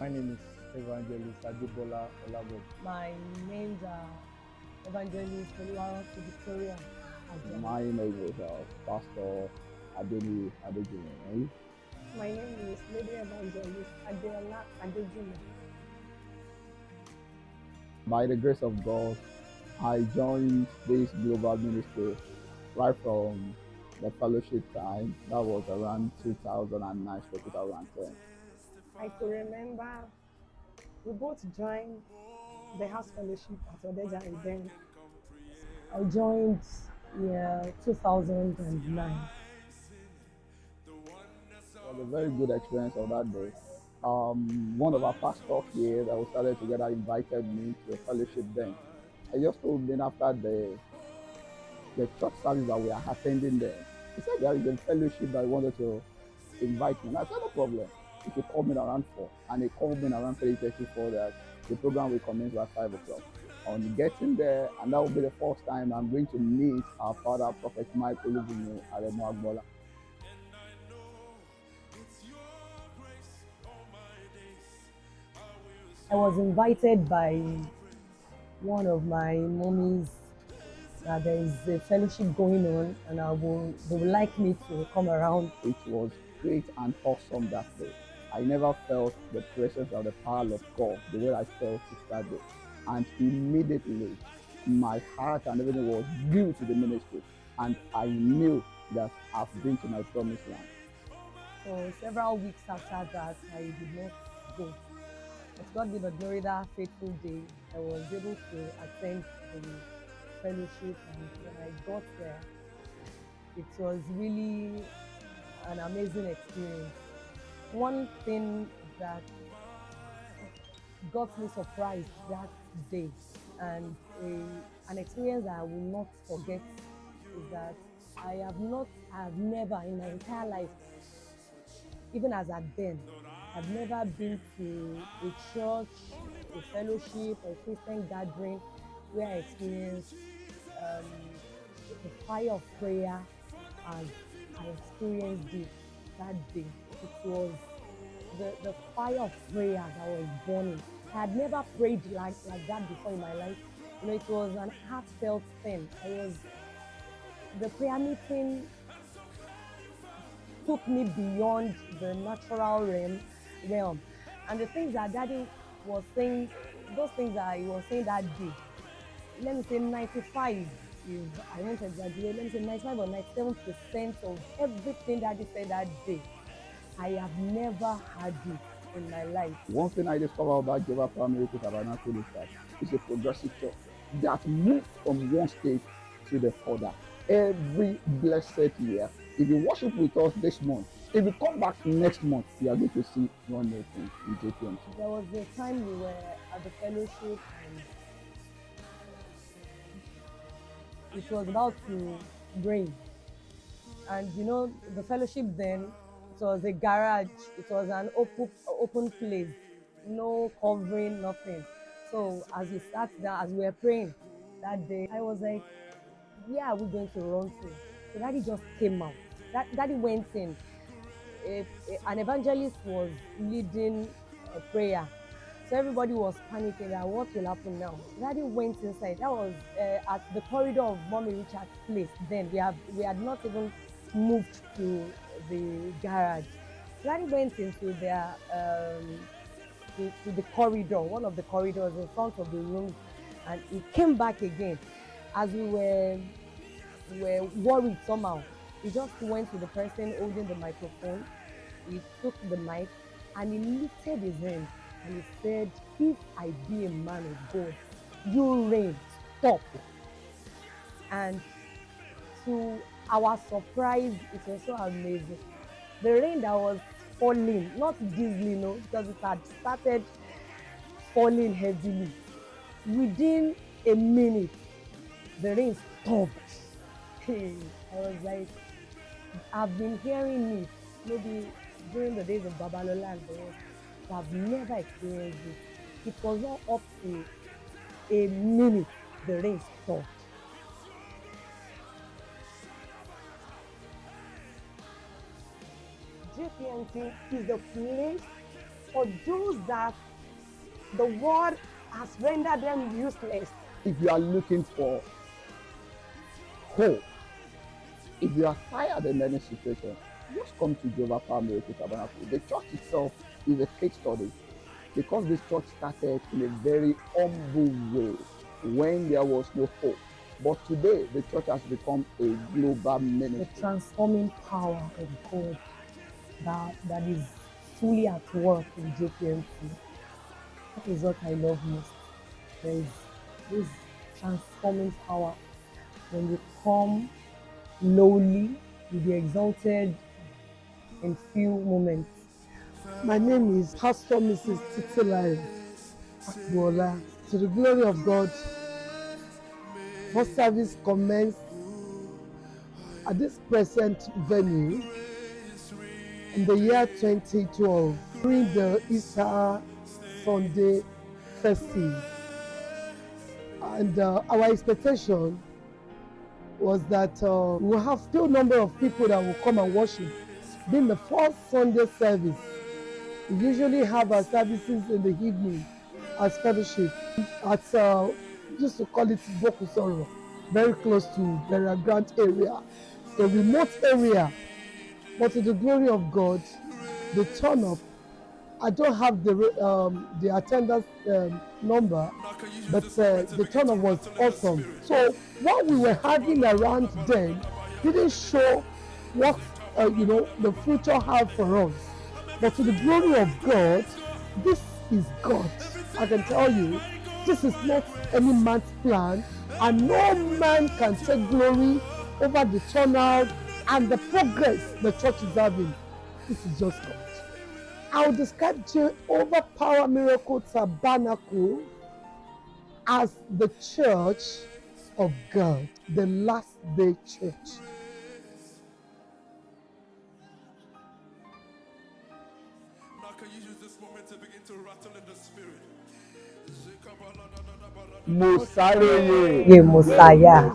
My name is Evangelist Adibola Olabo. My names are Evangelist Oluwaranti Victoria Ajani. My name is Pastor Adeni Adejumi. My name is Lady Evangelist Adeola Adejuma. By the grace of God, I joined this global ministry right from the fellowship time. That was around 2009 to 2010. I could remember we both joined the house fellowship at Odeja, and then I joined 2009. It was a very good experience of that day. One of our pastors here that we started together invited me to a fellowship then. I just told him after the church service that we are attending there. He said there is a fellowship that he wanted to invite me. And I said, no problem. If you call me around 4, and he called me around 3:30 for that, the program will commence at 5 o'clock. On getting there, and that will be the first time I'm going to meet our father, Prophet Mike Olubunmi Aremo Agbola. I was invited by one of my mommies that there is a fellowship going on, and they would like me to come around. It was great and awesome that day. I never felt the presence of the power of God the way I felt it that day. And immediately, my heart and everything was glued to the ministry. And I knew that I've been to my promised land. So several weeks after that, I did not go. But God be the glory, that fateful day, I was able to attend the fellowship, and when I got there, it was really an amazing experience. One thing that got me surprised that day, and an experience that I will not forget, is that I have never in my entire life, even as at then, I've never been to a church, a fellowship, or a Christian gathering where I experienced the fire of prayer as I experienced it that day. It was the fire of prayer that was burning. I had never prayed like that before in my life. It was an heartfelt thing. The prayer meeting took me beyond the natural realm. And the things that Daddy was saying, those things that he was saying that day, let me say 95, if I won't exaggerate, let me say 95 or 97% of everything Daddy said that day, I have never had it in my life. One thing I discovered about Jehovah Primary Tabernacle is that it's a progressive church that moves from one state to the other every blessed year. If you worship with us this month, if you come back next month, you are going to see one new thing in Jpmt. There was a time we were at the fellowship, and it was about to rain. And the fellowship then, it was a garage, it was an open place, no covering, nothing. So as we sat down, as we were praying that day, I was like, where are we going to run to? So Daddy just came out. Daddy went in. An evangelist was leading a prayer. So everybody was panicking that what will happen now. So Daddy went inside. That was at the corridor of Mommy Richard's place. Then we had not even moved to the garage. So Daddy went into their to the corridor, one of the corridors in front of the room, and he came back again. As we were worried somehow, he just went to the person holding the microphone. He took the mic and he lifted his hand and he said, "If I be a man of God, you rain, stop." And to our surprise, it was so amazing. The rain that was falling, not drizzling, no, because it had started falling heavily. Within a minute, the rain stopped. Hey, I was like, I've been hearing it maybe during the days of Babalola and the rest, but I've never experienced it. It was not up to a minute, the rain stopped. Jpmt is the place for those that the world has rendered them useless. If you are looking for hope, if you are tired in any situation, just come to Jehovah Power Miracle Tabernacle. The church itself is a case study because this church started in a very humble way when there was no hope. But today, the church has become a global ministry. The transforming power of God that is fully at work in Jpmt. That is what I love most. There is this transforming power. When you come lowly, you be exalted in few moments. My name is Pastor Mrs. Titilai Akbola. To the glory of God, first service commenced at this present venue in the year 2012 during the Easter Sunday festive. And our expectation was that we will have still number of people that will come and worship. Being the first Sunday service, we usually have our services in the evening as fellowship at used to call it Bokusoro, very close to Burial Grant area, a remote area. But to the glory of God, the turn up, I don't have the attendance number, but the turn up was awesome. So what we were having around then didn't show what the future had for us. But to the glory of God, this is God. I can tell you, this is not any man's plan, and no man can take glory over the turnout and the progress the church is having. This is just God. I would describe Jehovah Power Miracle Tabernacle as the church of God, the last day church. Now can you use this moment to begin to rattle in the spirit? Mosiah. Yeah, Mosiah.